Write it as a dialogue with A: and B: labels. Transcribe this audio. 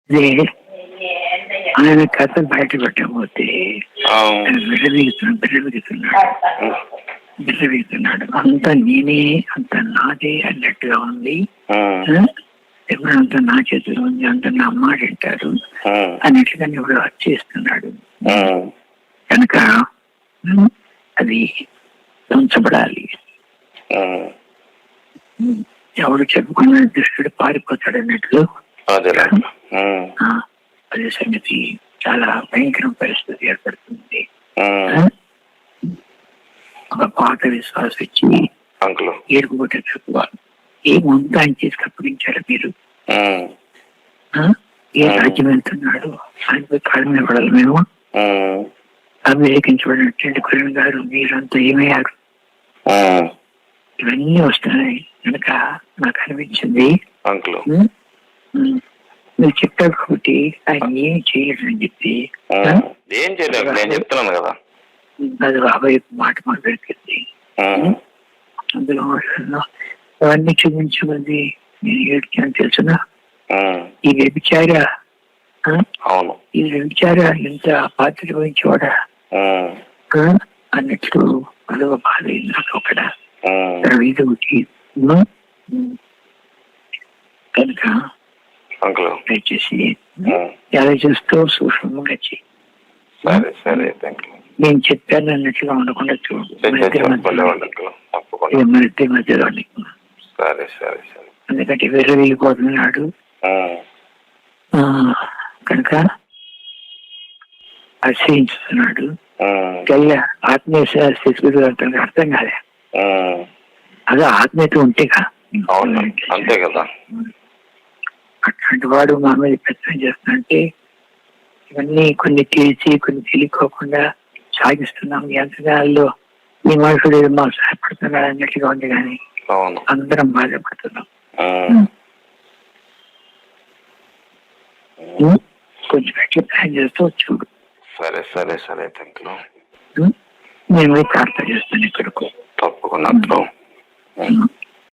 A: అదే ఆయన కథ బయట పెట్టకపోతే బిర్రవీగుతున్నాడు. అంత నేనే, అంత నాదే అన్నట్టుగా ఉంది. అంత నా చేతిలో ఉంది, అంత నా మాట వింటారు అన్నట్టుగా ఇప్పుడు చేస్తున్నాడు. కనుక అది ఉంచబడాలి. ఎవడు చెప్పుకున్న దృష్టిడు పారిపోతాడు అన్నట్లు అదే సంగతి. చాలా భయంకర పరిస్థితి ఏర్పడుతుంది. ఒక పాత విశ్వాసం ఇచ్చి ఏడుపుకుంటే తక్కువ. ఏమంతా ఆయన చేసి అప్పగించారు మీరు. ఏ రాజ్యం వెళ్తున్నాడు ఆయన కాళ్ళ మీద పడాలి. మేము అభిషేకించబడినటువంటి కురణ్ గారు మీరంతా ఏమయ్యారు? ఇవన్నీ వస్తున్నాయి కనుక నాకు అనిపించింది నువ్వు చెప్పావు కాబట్టి ఆయన ఏం చేయలేదని చెప్పి
B: ఏం చేయలేదు. నేను చెప్తున్నాను కదా,
A: అది బాబాయ్ మాట మాట్లాడుతుంది. అందులో అవన్నీ చూపించమంది నేను ఏడ్చాను తెలుసునా. ఈ వ్యభిచార ఈ వ్యభిచార ఎంత పాత్ర వహించేవాడా అన్నట్లు అదొక బాధ నాకు అక్కడ ఇది కనుక దయచేసి ఎలా చేస్తూ సూక్ష్మంగా చెయ్యి. నేను చెప్పాను అన్నట్లుగా ఉండకుండా చూడు. మధ్యలో ఎందుకంటే వేరే వెళ్ళిపోతున్నాడు కనుక ఆశ్రయించుతున్నాడు. తెల్ల ఆత్మీయ స్థితి అర్థం కాలే. అదే ఆత్మీయత ఉంటేగా.
B: అంతే కదా.
A: అట్లాంటి వాడు మా మీద ప్రయత్నం చేస్తుంటే ఇవన్నీ కొన్ని తెలిసి కొన్ని తెలియకోకుండా సాగిస్తున్నాం. ఎంతగాల్లో ఈ మనుషుడు మాకు సహాయపడుతున్నాడు అన్నట్లుగా ఉంది కానీ అందరం బాధపడుతున్నాం. కొంచెం ఎట్లా ప్లాన్ చేస్తూ చూడు.
B: సరే సరే సరే
A: నేను ప్రార్థన చేస్తాను ఇక్కడికి
B: తప్పకుండా.